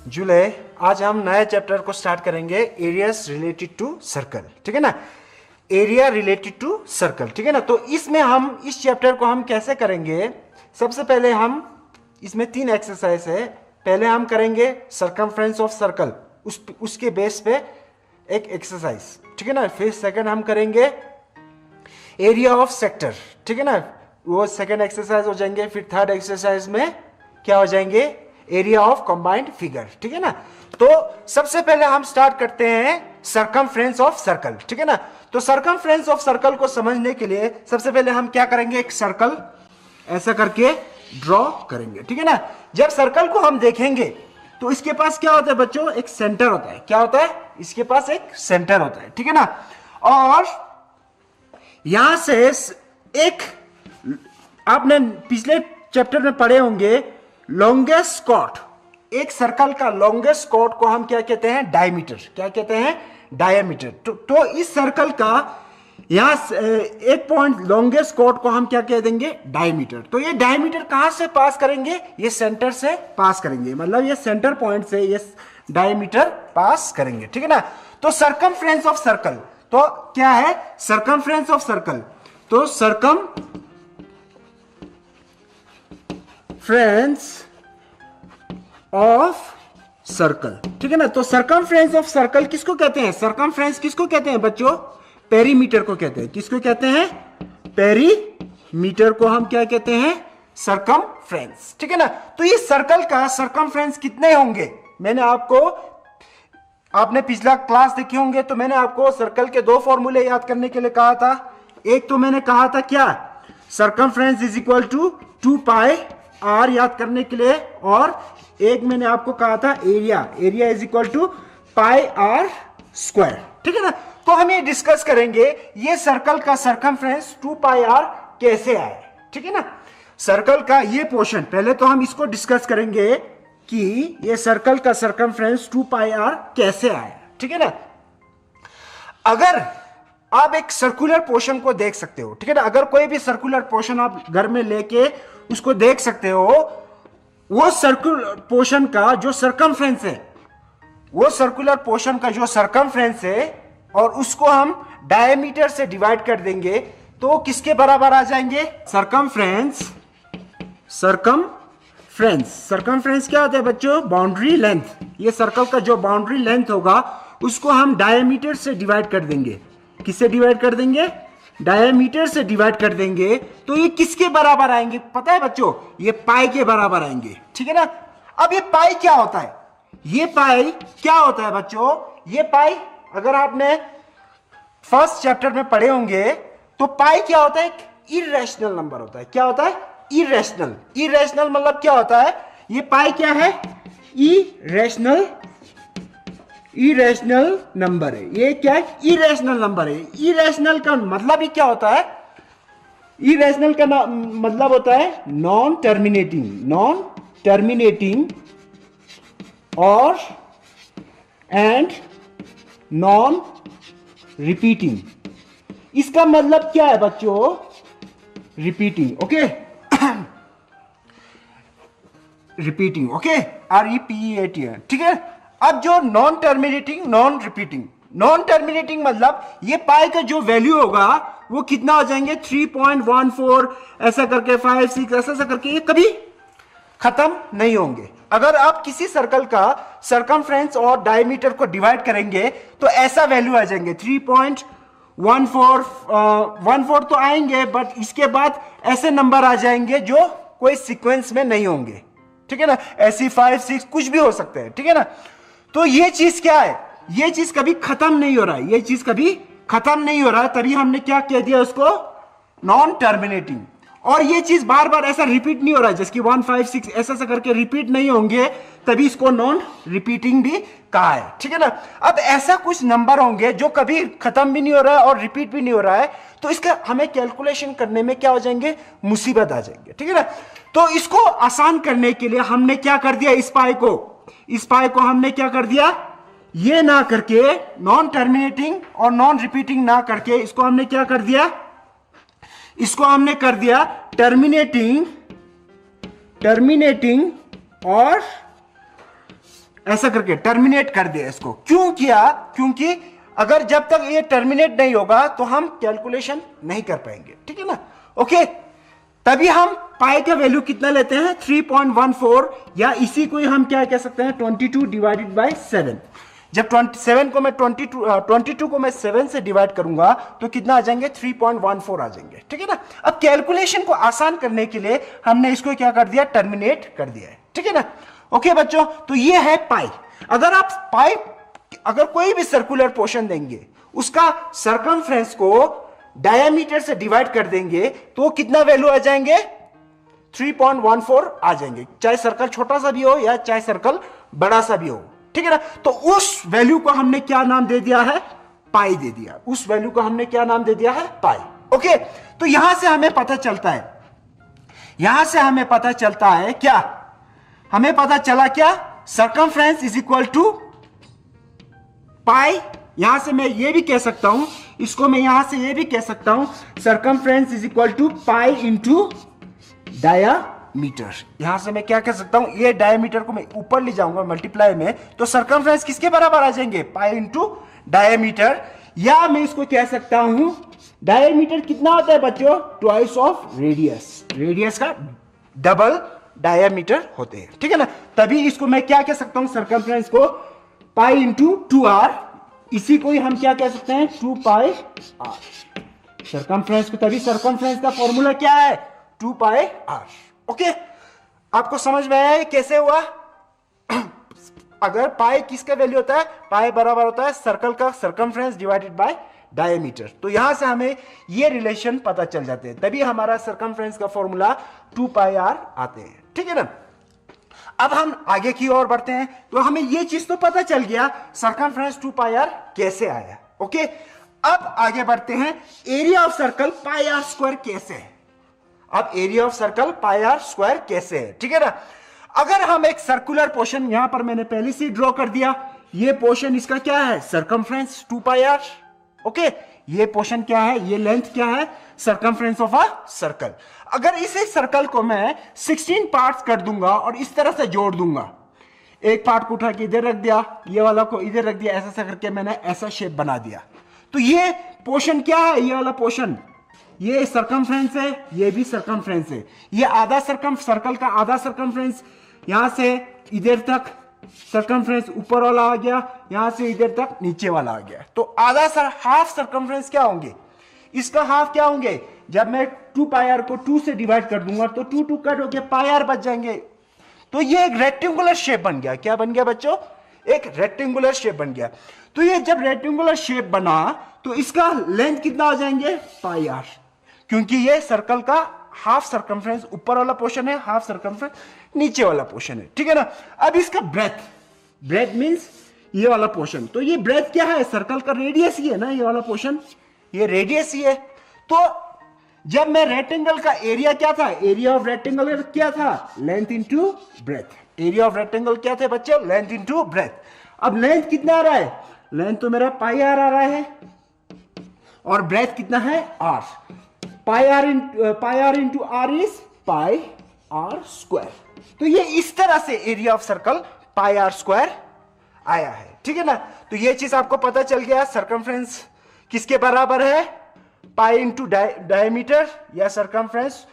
जुलाई। आज हम नए चैप्टर को स्टार्ट करेंगे, एरियाज रिलेटेड टू सर्कल। ठीक है ना, एरिया रिलेटेड टू सर्कल। ठीक है ना, तो इसमें हम इस चैप्टर को हम कैसे करेंगे। सबसे पहले हम इसमें 3 एक्सरसाइज है। पहले हम करेंगे सर्कमफ्रेंस ऑफ सर्कल, उसके बेस पे एक एक्सरसाइज। ठीक है ना, फिर सेकंड हम करेंगे एरिया ऑफ सेक्टर। ठीक है ना, वो सेकंड एक्सरसाइज हो जाएंगे। फिर थर्ड एक्सरसाइज में क्या हो जाएंगे, एरिया ऑफ कंबाइंड फिगर। ठीक है ना, तो सबसे पहले हम स्टार्ट करते हैं सर्कमफ्रेंस ऑफ सर्कल। ठीक है ना, तो सर्कमफ्रेंस ऑफ सर्कल को समझने के लिए सबसे पहले हम क्या करेंगे, एक सर्कल ऐसा करके ड्रॉ करेंगे। ठीक है ना, जब सर्कल को हम देखेंगे तो इसके पास क्या होता है बच्चों, एक सेंटर होता है। क्या होता है, इसके पास एक सेंटर होता है। ठीक है ना, और यहां से एक, आपने पिछले चैप्टर में पढ़े होंगे, लॉन्गेस्ट कॉर्ड, एक सर्कल का लॉन्गेस्ट कॉर्ड को हम क्या कहते हैं, डायमीटर। क्या कहते हैं, डायमीटर। तो इस सर्कल का यहां एक पॉइंट लॉन्गेस्ट कॉर्ड को हम क्या कह देंगे, डायमीटर। तो ये डायमीटर कहां से पास करेंगे, ये सेंटर से पास करेंगे, मतलब ये सेंटर पॉइंट से ये डायमीटर पास करेंगे। ठीक है ना, तो सर्कमफ्रेंस ऑफ सर्कल, तो क्या है सर्कमफ्रेंस ऑफ सर्कल, तो सर्कमफ्रेंस ऑफ सर्कल। ठीक है ना, तो सर्कमफ्रेंस ऑफ सर्कल किसको कहते हैं, सर्कमफ्रेंस किसको कहते हैं बच्चों, पेरीमीटर को कहते हैं। किसको कहते हैं, पेरीमीटर को हम क्या कहते हैं, सर्कमफ्रेंस। ठीक है ना, तो ये सर्कल का सर्कमफ्रेंस कितने होंगे, मैंने आपको, आपने पिछला क्लास देखे होंगे तो मैंने आपको सर्कल के 2 फॉर्मूले याद करने के लिए कहा था। एक तो मैंने कहा था क्या, circumference is equal to 2 pi r याद करने के लिए, और एक मैंने आपको कहा था area is equal to pi r square. ठीक है ना, तो हम ये डिस्कस करेंगे ये सर्कल का सर्कमफ्रेंस 2 पाई आर कैसे आए। ठीक है ना, सर्कल का ये पोर्शन, पहले तो हम इसको डिस्कस करेंगे कि ये सर्कल का सर्कमफ्रेंस 2 पाई आर कैसे आया। ठीक है ना, अगर आप एक सर्कुलर पोर्शन को देख सकते हो, ठीक है ना, अगर कोई भी सर्कुलर पोर्शन आप घर में लेके उसको देख सकते हो, वो सर्कुलर पोर्शन का जो सर्कमफ्रेंस है, वो सर्कुलर पोर्शन का जो सर्कमफ्रेंस है, और उसको हम डायमीटर से डिवाइड कर देंगे तो किसके बराबर आ जाएंगे, सर्कमफ्रेंस क्या होता है बच्चों, बाउंड्री लेंथ। ये सर्कल का जो बाउंड्री लेंथ होगा उसको हम डायमीटर से डिवाइड कर देंगे। किससे डिवाइड कर देंगे, डायमीटर से डिवाइड कर देंगे, तो ये किसके बराबर आएंगे पता है बच्चों, ये पाई के बराबर आएंगे। ठीक है ना, अब ये पाई क्या होता है, ये पाई क्या होता है बच्चों, ये पाई अगर आपने फर्स्ट चैप्टर में पढ़े होंगे तो पाई क्या होता है, एक इरेशनल नंबर होता है। क्या होता है, इरेशनल मतलब क्या होता है, ये पाई क्या है, इरेशनल नंबर है। ये क्या है, इरेशनल नंबर है। इरेशनल का मतलब ही क्या होता है, इरेशनल का मतलब होता है नॉन टर्मिनेटिंग और एंड नॉन रिपीटिंग। इसका मतलब क्या है बच्चों, repeating. Okay, repeating, okay, REPEAT। ठीक है, अब जो नॉन टर्मिनेटिंग मतलब ये पाई का जो वैल्यू होगा वो कितना हो जाएंगे, 3.14 ऐसा करके 5, 6 ऐसा करके, ये कभी खत्म नहीं होंगे। अगर आप किसी सर्कल का सर्कमफ्रेंस और डायमीटर को डिवाइड करेंगे तो ऐसा वैल्यू आ जाएंगे, 3.14 तो आएंगे, बट इसके बाद ऐसे नंबर आ जाएंगे जो कोई सीक्वेंस में नहीं होंगे। ठीक है ना, ऐसी 5, 6 कुछ भी हो सकते हैं। ठीक है ना, तो ये चीज क्या है, ये चीज कभी खत्म नहीं हो रहा है, ये चीज कभी खत्म नहीं हो रहा है, तभी हमने क्या कह दिया उसको, नॉन टर्मिनेटिंग। और ये चीज बार बार ऐसा रिपीट नहीं हो रहा है, जैसे 1, 5, 6 ऐसा करके रिपीट नहीं होंगे, तभी इसको नॉन रिपीटिंग भी कहा है। ठीक है ना, अब ऐसा कुछ नंबर होंगे जो कभी खत्म भी नहीं हो रहा है और रिपीट भी नहीं हो रहा है, तो इसका हमें कैलकुलेशन करने में क्या हो जाएंगे, मुसीबत आ जाएंगे। ठीक है ना, तो इसको आसान करने के लिए हमने क्या कर दिया, इस पाई को हमने क्या कर दिया, ये ना करके, नॉन टर्मिनेटिंग और नॉन रिपीटिंग ना करके, इसको हमने क्या कर दिया, इसको हमने कर दिया टर्मिनेटिंग और ऐसा करके टर्मिनेट कर दिया इसको। क्यों किया? क्योंकि अगर जब तक ये टर्मिनेट नहीं होगा तो हम कैलकुलेशन नहीं कर पाएंगे, ठीक है ना। ओके, तभी हम पाई का वैल्यू कितना लेते हैं 3.14, या इसी को हम क्या कह सकते हैं 22 डिवाइडेड बाय 7। जब 27 को मैं 22 को मैं 7 से डिवाइड करूंगा तो कितना आ जाएंगे 3.14 आ जाएंगे, ठीक है ना। अब कैलकुलेशन को आसान करने के लिए हमने इसको क्या कर दिया, टर्मिनेट कर दिया है, ठीक है ना। ओके बच्चों, तो ये है पाई। अगर कोई भी सर्कुलर पोर्शन देंगे, उसका सर्कमफ्रेंस को डायमीटर से डिवाइड कर देंगे तो कितना वैल्यू आ जाएंगे 3.14 आ जाएंगे, चाहे सर्कल छोटा सा भी हो या चाहे सर्कल बड़ा सा भी हो, ठीक है ना। तो उस वैल्यू को हमने क्या नाम दे दिया है, पाई दे दिया। उस वैल्यू को हमने क्या नाम दे दिया है, पाई। ओके, तो यहां से हमें पता चलता है, क्या हमें पता चला, क्या सर्कमफ्रेंस इज इक्वल टू पाई। यहां से मैं ये भी कह सकता हूं, इसको मैं यहां से ये भी कह सकता हूं, circumference is equal to pi into diameter. यहां से मैं क्या कह सकता हूं, ये डायामीटर को मैं ऊपर ले जाऊंगा मल्टीप्लाई में, तो सर्कमफ्रेंस किसके बराबर आ जाएंगे, पाई इंटू डायामीटर। या मैं इसको कह सकता हूं, डायामीटर कितना होता है बच्चों, ट्वाइस ऑफ रेडियस। रेडियस का डबल डायामीटर होते हैं, ठीक है ना। तभी इसको मैं क्या कह सकता हूं, सर्कमफ्रेंस को पाई इंटू 2r, इसी को ही हम क्या कह सकते हैं 2 पाई r सर्कमफ्रेंस को। तभी सर्कमफ्रेंस का फॉर्मूला क्या है 2 पाई r। ओके, आपको समझ में आया कैसे हुआ। अगर पाई किसका वैल्यू होता है, पाई बराबर होता है सर्कल का सर्कमफ्रेंस डिवाइडेड बाय डायमीटर। तो यहां से हमें ये रिलेशन पता चल जाते हैं, तभी हमारा सर्कमफ्रेंस का फॉर्मूला 2 पाई r आते हैं, ठीक है ना। अब हम आगे की ओर बढ़ते हैं, तो हमें यह चीज तो पता चल गया सर्कमफ्रेंस 2 पाई r कैसे आया। ओके, अब आगे बढ़ते हैं, area of circle pi r square कैसे है। अब area of circle pi r square कैसे है, ठीक है ना। अगर हम एक सर्कुलर पोर्शन, यहां पर मैंने पहले से ड्रॉ कर दिया, ये पोर्शन इसका क्या है, सर्कमफ्रेंस 2 पाई r। ओके, ये पोर्शन क्या है, ये लेंथ क्या है, सर्कमफ्रेंस ऑफ अ सर्कल। अगर इसे सर्कल को मैं 16 पार्ट्स कर दूंगा और इस तरह से जोड़ दूंगा, एक पार्ट को उठा के इधर रख दिया, ये वाला को इधर रख दिया, ऐसा करके मैंने ऐसा शेप बना दिया, तो ये पोर्शन क्या है, ये वाला पोर्शन, ये सर्कमफ्रेंस है, ये भी सर्कमफ्रेंस है। ये आधा सर्कल का आधा सर्कमफ्रेंस, यहां से इधर तक सर्कमफ्रेंस ऊपर वाला आ गया, यहां से इधर तक नीचे वाला आ गया, तो आधा हाफ सर्कमफ्रेंस क्या होंगे, इसका हाफ क्या होंगे। जब मैं 2 पाई r को 2 से डिवाइड कर दूंगा तो 2 कट होके पाई r बच जाएंगे। तो ये एक रेक्टेंगुलर शेप बन गया। क्या बन गया बच्चों, एक रेक्टेंगुलर शेप बन गया। तो ये जब रेक्टेंगुलर शेप बना तो इसका लेंथ कितना आ जाएंगे पाई r, क्योंकि ये सर्कल का हाफ सर्कमफ्रेंस ऊपर वाला पोर्शन है, हाफ सर्कमफ्रेंस नीचे वाला पोर्शन है, ठीक है ना। अब इसका ब्रेथ मींस ये वाला पोर्शन, तो ये ब्रेथ क्या है, सर्कल का रेडियस ही है ना, ये वाला पोर्शन, ये रेडियस ही है। तो जब मैं रेक्टेंगल का एरिया क्या था, एरिया ऑफ रेक्टेंगल क्या था, length into breadth. Area of rectangle क्या थे बच्चों, लेंथ इनटू ब्रेथ। अब लेंथ कितना आ रहा है, लेंथ तो मेरा पाई r आ रहा है, और ब्रेथ कितना है r। Pi r into r is pi r square. तो ये इस तरह से area of circle pi r square आया है, ठीक है ना। तो ये चीज आपको पता चल गया, सर्कमफ्रेंस किसके बराबर है, पाई इंटू डायमीटर, या circumference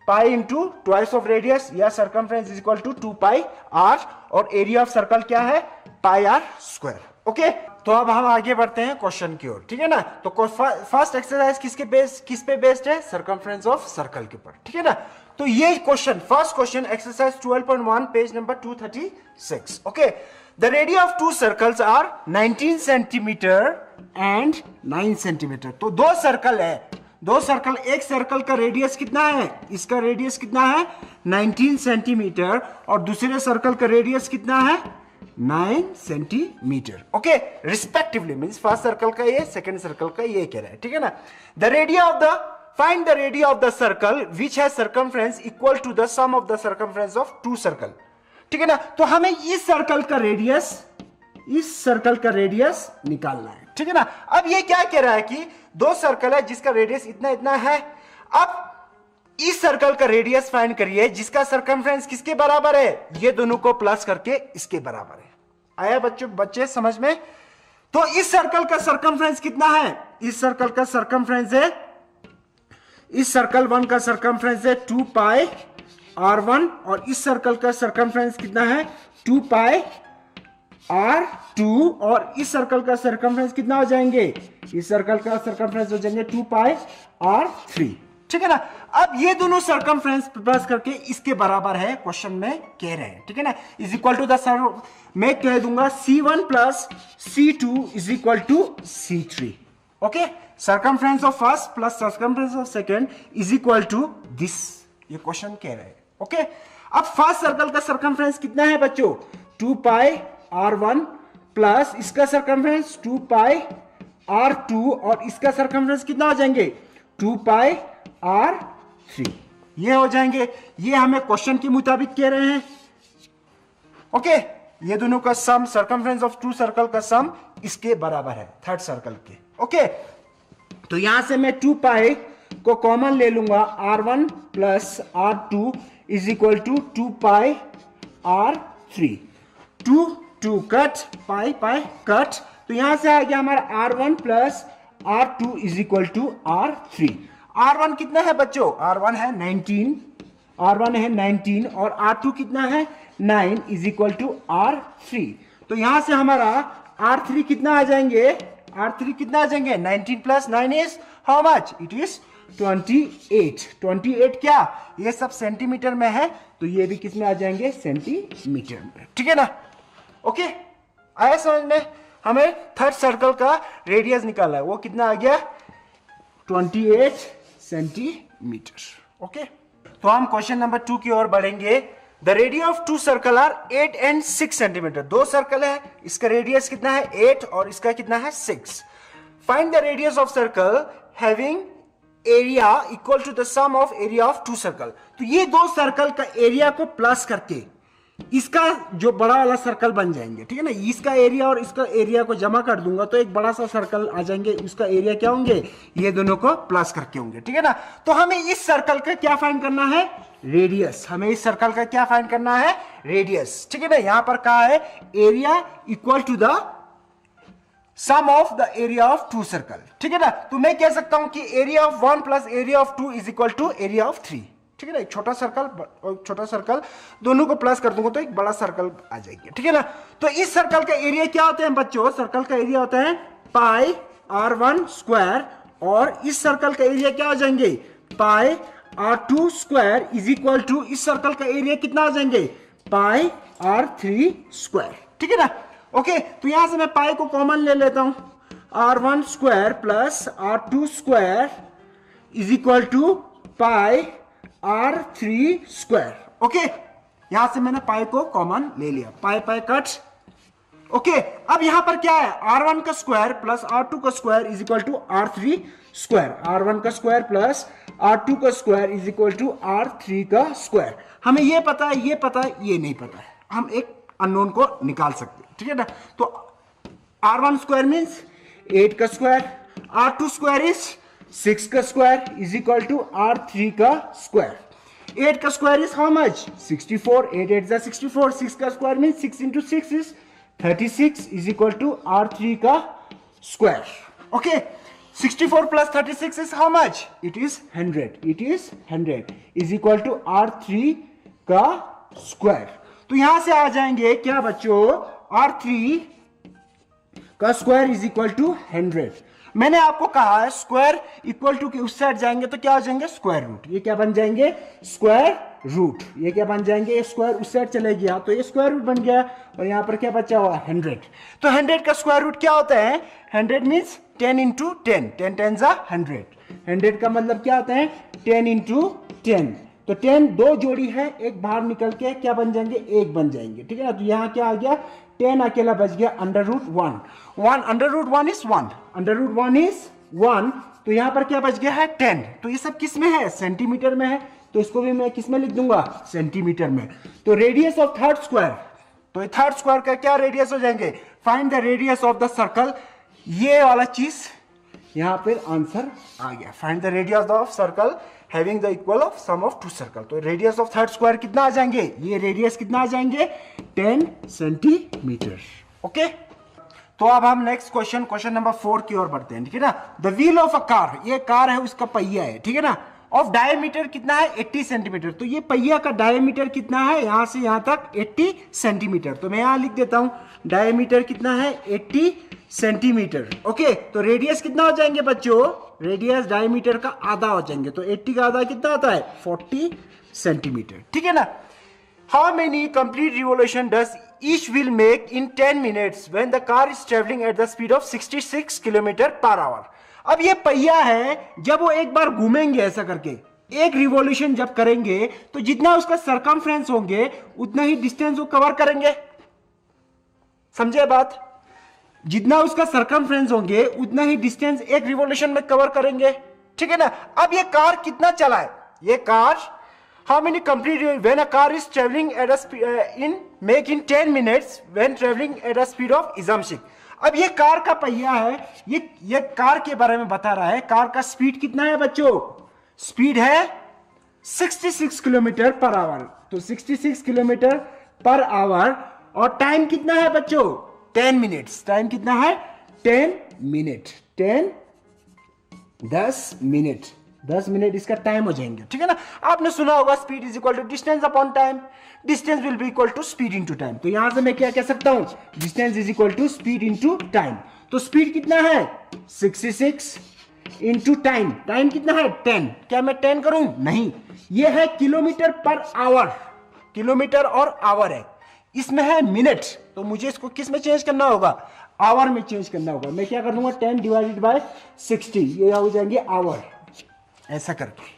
pi into twice of radius, या circumference is equal to 2 pi r, और एरिया ऑफ सर्कल क्या है पाई r स्क्वायर। ओके, तो अब हम आगे बढ़ते हैं क्वेश्चन की ओर, ठीक है ना। तो फर्स्ट एक्सरसाइज किस पे बेस्ड है, सर्कमफ्रेंस ऑफ सर्कल के ऊपर, ठीक है ना। तो ये question, first question exercise 12.1 page number 236। Okay, the radius of 2 circles are 19 centimetre and 9 centimetre. तो दो सर्कल है, दो सर्कल, एक सर्कल का रेडियस कितना है, इसका रेडियस कितना है 19 सेंटीमीटर, और दूसरे सर्कल का रेडियस कितना है 9 centimetre. Okay, respectively, means first circle का ये, सेकंड सर्कल का ये कह रहा है, ठीक है ना। The radius of the, find the radius of the circle which has circumference equal to the sum of the circumference of 2 circle, ठीक है ना। तो हमें इस सर्कल का रेडियस निकालना है, ठीक है ना। अब ये क्या कह रहा है कि दो सर्कल है जिसका रेडियस इतना इतना है। अब इस सर्कल का रेडियस फाइंड करिए जिसका सर्कमफ्रेंस किसके बराबर है, ये दोनों को प्लस करके इसके बराबर है। आया बच्चे समझ में? तो इस सर्कल का सर्कमफ्रेंस कितना है, इस सर्कल का सर्कमफ्रेंस है, इस सर्कल 1 का सर्कमफ्रेंस है 2 पाई r1 और इस सर्कल का सर्कमफ्रेंस कितना है 2 पाई r2 और इस सर्कल का सर्कमफ्रेंस कितना हो जाएंगे, इस सर्कल का सर्कमफ्रेंस हो जाएंगे 2 पाई r3। ठीक है ना। अब ये दोनों सर्कमफ्रेंस प्लस करके इसके बराबर है, क्वेश्चन में कह रहे हैं। ठीक है ना, इज इक्वल टू द, मैं कह दूंगा C1 plus C2 is equal to C3। Okay, circumference of first plus circumference of second is equal to this, ये क्वेश्चन कह रहे हैं। ओके, अब फर्स्ट सर्कल का सर्कमफ्रेंस कितना है बच्चों, 2 पाई r1 प्लस इसका सर्कमफ्रेंस 2 पाई r2 और इसका सर्कमफ्रेंस कितना हो जाएंगे 2 पाई r3, ये हो जाएंगे। ये हमें क्वेश्चन के मुताबिक कह रहे हैं। ओके, ये दोनों का सम, सर्कमफ्रेंस ऑफ 2 सर्कल का सम इसके बराबर है थर्ड सर्कल के। ओके, तो यहां से मैं 2 पाई को कॉमन ले लूंगा, r1 plus r2 is equal to 2 pi r3, 2 cut, pi pi cut, तो यहां से आ गया हमारा r1 plus r2 is equal to r3। r1 कितना है बच्चों, r1 है 19, r1 है 19 और r2 कितना है 9 इज इक्वल टू r3। तो यहां से हमारा r3 कितना आ जाएंगे, r3 कितना आ जाएंगे 19 plus 9 is how much, it is 28। 28 क्या, ये सब सेंटीमीटर में है तो ये भी किस में आ जाएंगे, सेंटीमीटर में। ठीक है ना। ओके, आया समझ में? हमें थर्ड सर्कल का रेडियस निकालना है, वो कितना आ गया 28 सेंटीमीटर। ओके, तो हम क्वेश्चन नंबर 2 की ओर बढ़ेंगे। The radius of 2 circle are 8 and 6 centimetre. 2 circle है, इसका रेडियस कितना है 8 और इसका कितना है 6। Find the radius of circle having area equal to the sum of area of 2 circle. तो ये 2 सर्कल का एरिया को प्लस करके इसका जो बड़ा वाला सर्कल बन जाएंगे। ठीक है ना, इसका एरिया और इसका एरिया को जमा कर दूंगा तो एक बड़ा सा सर्कल आ जाएंगे, उसका एरिया क्या होंगे, ये दोनों को प्लस करके होंगे। ठीक है ना, तो हमें इस सर्कल का क्या फाइंड करना है, रेडियस। हमें इस सर्कल का क्या फाइंड करना है, रेडियस। ठीक है ना, यहां पर कहा है area equal to the sum of the area of 2 circle. ठीक है ना, तो मैं कह सकता हूं कि area of 1 plus area of 2 is equal to area of 3। ठीक है ना, एक छोटा सर्कल और छोटा सर्कल दोनों को प्लस कर दूंगा तो एक बड़ा सर्कल आ जाएगी। ठीक है ना, तो इस सर्कल का एरिया क्या होता है बच्चों, सर्कल का एरिया होता है पाई r1 स्क्वायर और इस सर्कल का एरिया क्या हो जाएंगे pi r2 square is equal to इस सर्कल का एरिया कितना हो जाएंगे पाई r3 स्क्वायर। ठीक है ना। ओके, तो यहां से मैं पाई को कॉमन ले लेता हूं, r1 square plus r2 square is equal to pi r3 square. Okay, यहां से मैंने पाई को कॉमन ले लिया, पाई पाई कट। ओके, अब यहां पर क्या है r1 का स्क्वायर प्लस r2 का square is equal to r3 square, r1 का स्क्वायर प्लस r2 का square is equal to r3 का स्क्वायर। हमें ये पता है, ये पता है, ये नहीं पता है, हम एक अननोन को निकाल सकते हैं। ठीक है ना, तो r1 स्क्वायर मींस 8 का स्क्वायर, r2 स्क्वायर इज 6 का square is equal to r3 का स्क्वायर। 8 का स्क्वायर इज हाउ मच 64, 8 8 जा 64, 6 का square means 6 into 6 is 36 is equal to r3 का स्क्वायर। ओके, 64 प्लस 36 is how much, it is 100, it is 100 is equal to r3 का square. तो यहां से आ जाएंगे क्या बच्चों, r3 का स्क्वायर इज इक्वल टू 100। मैंने आपको कहा है स्क्वायर इक्वल टू के उस साइड जाएंगे तो क्या हो जाएंगे स्क्वायर रूट, ये क्या बन जाएंगे स्क्वायर रूट, ये क्या बन जाएंगे स्क्वायर उस साइड चले गया तो ये स्क्वायर रूट बन गया और यहां पर क्या बचा हुआ 100। तो 100 का स्क्वायर रूट क्या होता है, 100 मींस 10 into 10, 10 10 जा 100, 100 का मतलब क्या होता है 10 into 10, तो 10 दो जोड़ी है, एक बाहर निकल के क्या बन जाएंगे एक बन जाएंगे। ठीक है ना, तो यहां क्या आ गया 10 अकेला बच गया, under root 1, under root 1 is 1, under root 1 is 1, तो यहां पर क्या बच गया है 10। तो ये सब किस में है, सेंटीमीटर में है, तो इसको भी मैं किस में लिख दूंगा सेंटीमीटर में। तो रेडियस ऑफ थर्ड स्क्वायर, तो थर्ड स्क्वायर का क्या रेडियस हो जाएंगे, find the radius of the circle, ये वाला चीज यहाँ पर आंसर आ गया। Find the radius of circle having the equal of sum of two circle. तो रेडियस ऑफ थर्ड स्क्वायर कितना आ जाएंगे, ये रेडियस कितना आ जाएंगे 10 सेंटीमीटर। ओके, तो अब हम नेक्स्ट क्वेश्चन नंबर 4 की ओर बढ़ते हैं, ठीक है ना। The wheel of a car, ये कार है, उसका पहिया है, ठीक है ना, ऑफ डायमीटर कितना है 80 सेंटीमीटर। तो ये पहिया का डायमीटर कितना है, यहां से यहां तक 80 सेंटीमीटर। तो मैं यहां लिख देता हूं डायमीटर कितना है 80 सेंटीमीटर। ओके, तो रेडियस कितना हो जाएंगे बच्चों, रेडियस डायमीटर का आधा हो जाएंगे। तो 80 का आधा कितना आता है 40 सेंटीमीटर, ठीक है ना। How many complete revolution does each wheel make in 10 minutes when the car is travelling at the speed of 66 kilometre per hour. अब ये पहिया है, जब वो एक बार घूमेंगे ऐसा करके, एक रिवॉल्यूशन जब करेंगे तो जितना उसका सरकमफ्रेंस होंगे उतना ही डिस्टेंस वो कवर करेंगे। समझे बात, जितना उसका सरकमफ्रेंस होंगे उतना ही डिस्टेंस एक रिवॉल्यूशन में कवर करेंगे, ठीक है ना। अब ये कार कितना चला है, ये car how many complete when a car is travelling at a in 10 minutes when travelling at a speed of इजामशिक। अब ये कार का पहिया है, ये कार के बारे में बता रहा है। कार का स्पीड कितना है बच्चों, स्पीड है 66 किलोमीटर पर आवर। तो 66 किलोमीटर पर आवर, और टाइम कितना है बच्चों 10 मिनट्स। टाइम कितना है 10 मिनट, 10 मिनट इसका टाइम हो जाएंगे, ठीक है ना। आपने सुना होगा speed is equal to distance upon time, distance will be equal to speed into time. तो यहां से मैं क्या कह सकता हूं, distance is equal to speed into time. तो स्पीड कितना है 66 इनटू टाइम, टाइम कितना है 10। क्या मैं 10 करूं, नहीं, ये है किलोमीटर पर आवर, किलोमीटर और आवर है, इसमें है मिनट। तो मुझे इसको किस में चेंज करना होगा, आवर में चेंज करना होगा। मैं क्या कर दूंगा 10 डिवाइडेड बाय 60, ये हो जाएंगे आवर, ऐसा करके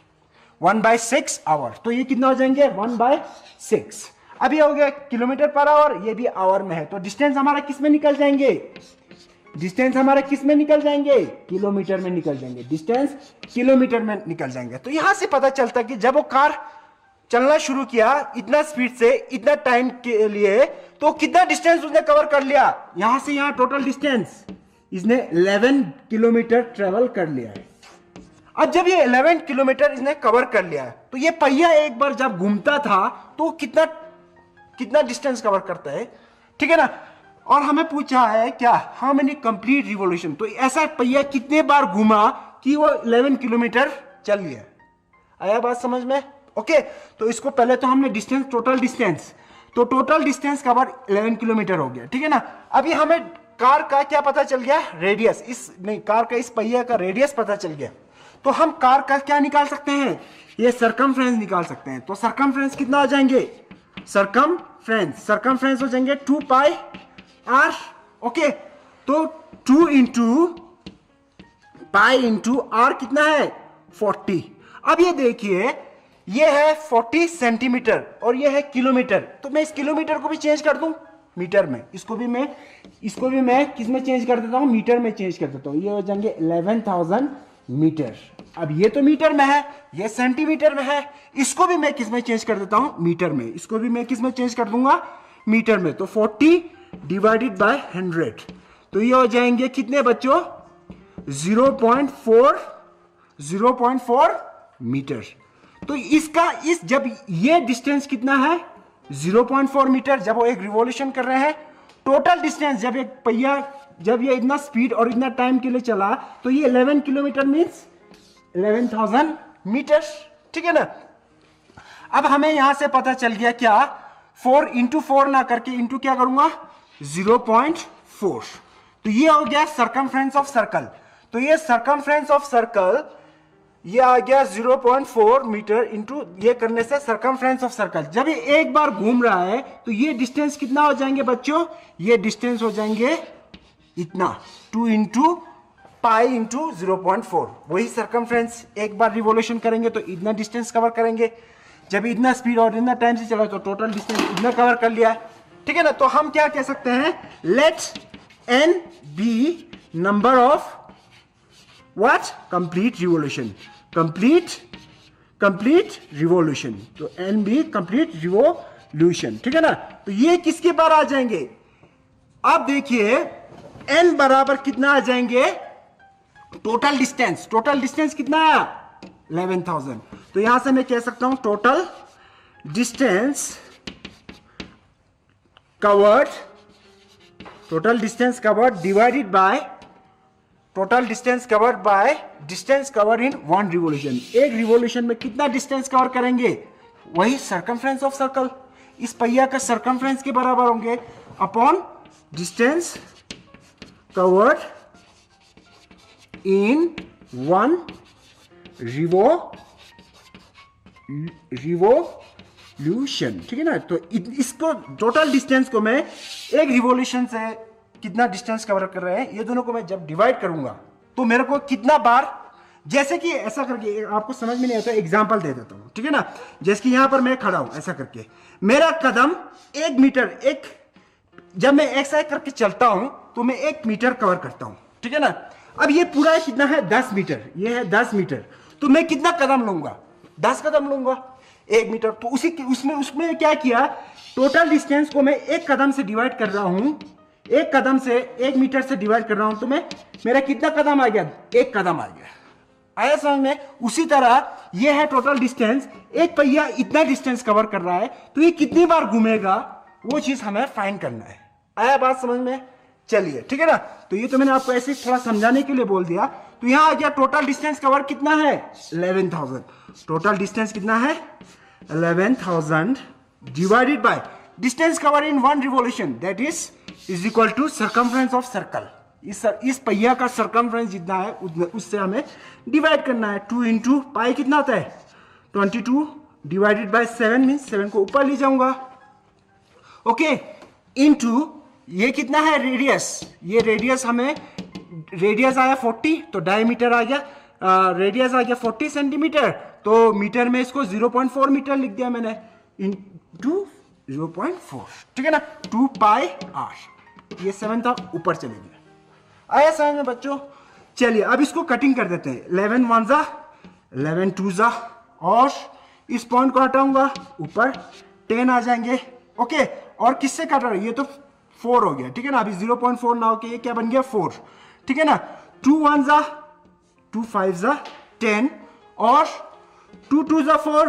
1/6 आवर। तो ये कितना हो जाएंगे 1/6। अब ये हो गया किलोमीटर पर आवर, ये भी आवर में है। तो डिस्टेंस हमारा किस में निकल जाएंगे, डिस्टेंस हमारा किस में निकल जाएंगे, किलोमीटर में निकल जाएंगे, डिस्टेंस किलोमीटर में निकल जाएंगे। तो यहां से पता चलता कि जब वो कार चलना शुरू किया इतना स्पीड से इतना टाइम के लिए, तो कितना डिस्टेंस उसने कवर कर लिया, यहां से यहां टोटल डिस्टेंस इसने 11 किलोमीटर ट्रेवल कर लिया है। अब जब ये 11 किलोमीटर इसने कवर कर लिया है, तो ये पहिया एक बार जब घूमता था तो कितना डिस्टेंस कवर करता है, ठीक है ना। और हमें पूछा है क्या, हाउ मेनी कंप्लीट रिवॉल्यूशन। तो ऐसा पहिया कितने बार घूमा कि वो 11 किलोमीटर चल गया। आया बात समझ में, ओके। तो इसको पहले तो हमने डिस्टेंस, टोटल डिस्टेंस, तो टोटल डिस्टेंस कवर 11 किलोमीटर हो गया, ठीक है ना। अभी हमें कार का क्या पता चल गया, रेडियस, कार का इस पहिया का रेडियस पता चल गया। तो हम कार का क्या निकाल सकते हैं, ये सरकमफ्रेंस निकाल सकते हैं। तो सरकमफ्रेंस कितना हो जाएंगे, सरकमफ्रेंस हो जाएंगे 2 पाई आर। ओके, तो 2 इंटू पाई इंटू आर कितना है 40। अब ये देखिए, ये है 40 सेंटीमीटर और ये है किलोमीटर। तो मैं इस किलोमीटर को भी चेंज कर दूं मीटर में, इसको भी मैं किस में चेंज कर देता हूं, मीटर में चेंज कर देता हूं। ये हो जाएंगे 11,000 मीटर। अब ये तो मीटर में है, ये सेंटीमीटर में है, इसको भी मैं किस में चेंज कर देता हूं, मीटर में। इसको भी मैं किस में चेंज कर दूंगा, मीटर में। तो 40 डिवाइडेड बाय 100, तो ये हो जाएंगे कितने बच्चों 0.4 मीटर। तो इसका जब ये डिस्टेंस कितना है 0.4 मीटर, जब वो एक रिवॉल्यूशन कर रहे हैं। टोटल डिस्टेंस जब एक पहिया, जब ये इतना स्पीड और इतना टाइम के लिए चला, तो ये 11 किलोमीटर मीन्स 11,000 मीटर, ठीक है ना। अब हमें यहां से पता चल गया क्या, 4 इंटू 4 ना करके इंटू क्या करूंगा 0.4। तो ये हो गया सरकमफ्रेंस ऑफ सर्कल। तो ये सरकमफ्रेंस ऑफ सर्कल ये आ गया 0.4 मीटर इंटू ये करने से सरकमफ्रेंस ऑफ सर्कल। जब ये एक बार घूम रहा है तो ये डिस्टेंस कितना हो जाएंगे बच्चों, ये डिस्टेंस हो जाएंगे इतना 2 इंटू पाई इंटू 0.4। वही सरकमफ्रेंस, एक बार रिवॉल्यूशन करेंगे तो इतना डिस्टेंस कवर करेंगे। जब इतना स्पीड और इतना टाइम से चला तो टोटल डिस्टेंस इतना कवर कर लिया, ठीक है ना। तो हम क्या कह सकते हैं, let n be number of what, complete revolution, complete revolution. तो n बी कंप्लीट रिवॉल्यूशन, ठीक है ना। तो ये किसके बार आ जाएंगे, अब देखिए n बराबर कितना आ जाएंगे टोटल डिस्टेंस कितना है 11,000। तो यहां से मैं कह सकता हूं total distance covered divided by total distance covered by distance covered in one revolution. एक रिवोल्यूशन में कितना डिस्टेंस कवर करेंगे, वही सर्कमफ्रेंस ऑफ सर्कल, इस पहिया का सर्कमफ्रेंस के बराबर होंगे upon distance covered in one revolution. ठीक है ना। तो इसको टोटल डिस्टेंस को मैं एक रिवोल्यूशन से कितना डिस्टेंस कवर कर रहे हैं, ये दोनों को मैं जब डिवाइड करूंगा तो मेरे को कितना बार, जैसे कि ऐसा करके आपको समझ में नहीं आता, एग्जांपल दे देता हूं। ठीक है ना। जैसे कि यहां पर मैं खड़ा हूं ऐसा करके, मेरा कदम 1 मीटर, जब मैं ऐसा करके चलता हूं तो मैं 1 मीटर कवर करता हूं। ठीक है ना। अब ये पूरा कितना है 10 मीटर, ये है 10 मीटर, तो मैं कितना कदम लूंगा 10 कदम लूंगा 1 मीटर। तो उसमें क्या किया, टोटल डिस्टेंस को मैं 1 कदम से डिवाइड कर रहा हूं, 1 कदम से 1 मीटर से डिवाइड कर रहा हूं, तो मेरा कितना कदम आ गया 1 कदम आ गया। आया समझ में। उसी तरह ये है टोटल डिस्टेंस, एक पहिया इतना डिस्टेंस कवर कर रहा है, तो ये कितनी बार घूमेगा वो चीज हमें फाइंड करना है। आया बात समझ में। चलिए ठीक है ना। तो ये तो मैंने आपको ऐसे थोड़ा समझाने के लिए बोल दिया। तो यहां आ गया टोटल डिस्टेंस कवर कितना है 11,000। टोटल डिस्टेंस कितना है 11,000 divided by distance cover in one revolution, that is equal to circumference of circle. इस पहिया का सर्कमफ्रेंस जितना है उससे हमें डिवाइड करना है। 2 इंटू पाई कितना आता है 22 डिवाइडेड बाय 7 मीन्स 7 को ऊपर ले जाऊंगा। ओके। इंटू ये कितना है रेडियस, ये रेडियस आया 40, तो डायमीटर आ गया, रेडियस आ गया 40 सेंटीमीटर, तो मीटर में इसको 0.4 मीटर लिख दिया मैंने, इंटू 0.4। ठीक है ना। 2 पाई r, ये 7 था ऊपर चले गया। आया समझ में बच्चों। चलिए अब इसको कटिंग कर देते हैं। 11 1 जा 11 2 जा, और इस पॉइंट को हटाऊंगा ऊपर 10 आ जाएंगे। ओके। और किससे काट रहा है, ये तो 4 हो गया। ठीक है ना। अभी 0.4 ना होके ये क्या बन गया 4। ठीक है ना। 2 1 जा 2 5 जा 10, और 2 2 जा 4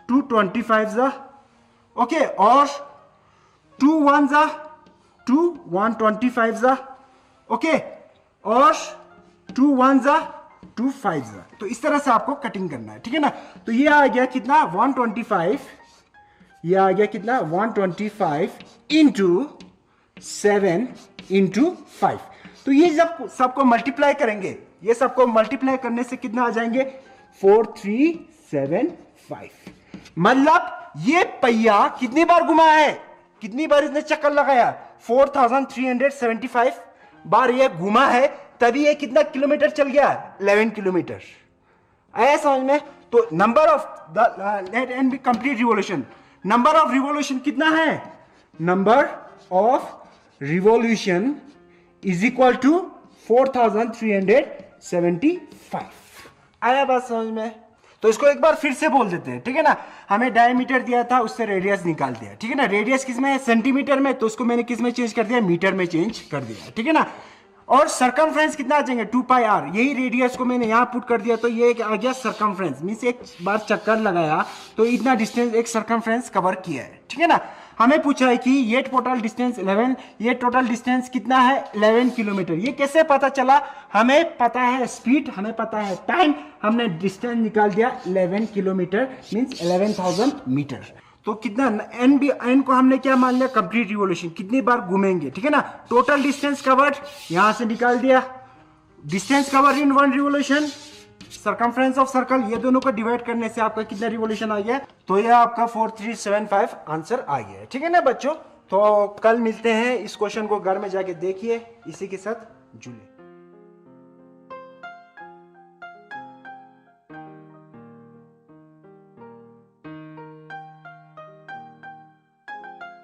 2 25 जा। ओके। और 2 1 जा 2 1 25 जा। ओके। और 2 1 जा 2 5 जा। तो इस तरह से आपको कटिंग करना है। ठीक है ना। तो ये आ गया कितना 125, ये आ गया कितना 125 इंटू 7 इंटू 5। तो ये जब सबको मल्टीप्लाई करेंगे, ये सबको मल्टीप्लाई करने से कितना आ जाएंगे 4375। मतलब ये पहिया कितनी बार घुमा है, कितनी बार इसने चक्कर लगाया 4375 बार ये घुमा है, तभी ये कितना किलोमीटर चल गया 11 किलोमीटर। आया समझ में। तो number of the let and be complete revolution, number of revolution कितना है, number of revolution is equal to 4375। आया बात समझ में। तो इसको एक बार फिर से बोल देते हैं। ठीक है ना। हमें डायमीटर दिया था, उससे रेडियस निकाल दिया। ठीक है ना। रेडियस किस में है सेंटीमीटर में, तो उसको मैंने किस में चेंज कर दिया मीटर में चेंज कर दिया। ठीक है ना। और सर्कमफ्रेंस कितना आ जाएंगे 2 पाई r, यही रेडियस को मैंने यहां पुट कर दिया, तो ये आ गया सर्कमफ्रेंस, मींस एक बार चक्कर लगाया तो इतना डिस्टेंस एक सर्कमफ्रेंस कवर किया है। ठीक है ना। हमें पूछा है कि ये टोटल डिस्टेंस 11, ये टोटल डिस्टेंस कितना है 11 किलोमीटर। ये कैसे पता चला, हमें पता है स्पीड, हमें पता है टाइम, हमने डिस्टेंस निकाल दिया 11 किलोमीटर मींस 11,000 मीटर। तो कितना एन को हमने क्या मान लिया कंप्लीट रिवोल्यूशन, कितनी बार घूमेंगे। ठीक है ना। टोटल डिस्टेंस कवर्ड यहां से निकाल दिया, distance covered in one revolution, circumference of circle, ये दोनों को डिवाइड करने से आपका कितना रिवोल्यूशन आ गया, तो ये आपका 4375 आंसर आ गया। ठीक है ना बच्चों। तो कल मिलते हैं, इस क्वेश्चन को घर में जाके देखिए, इसी के साथ जुड़े।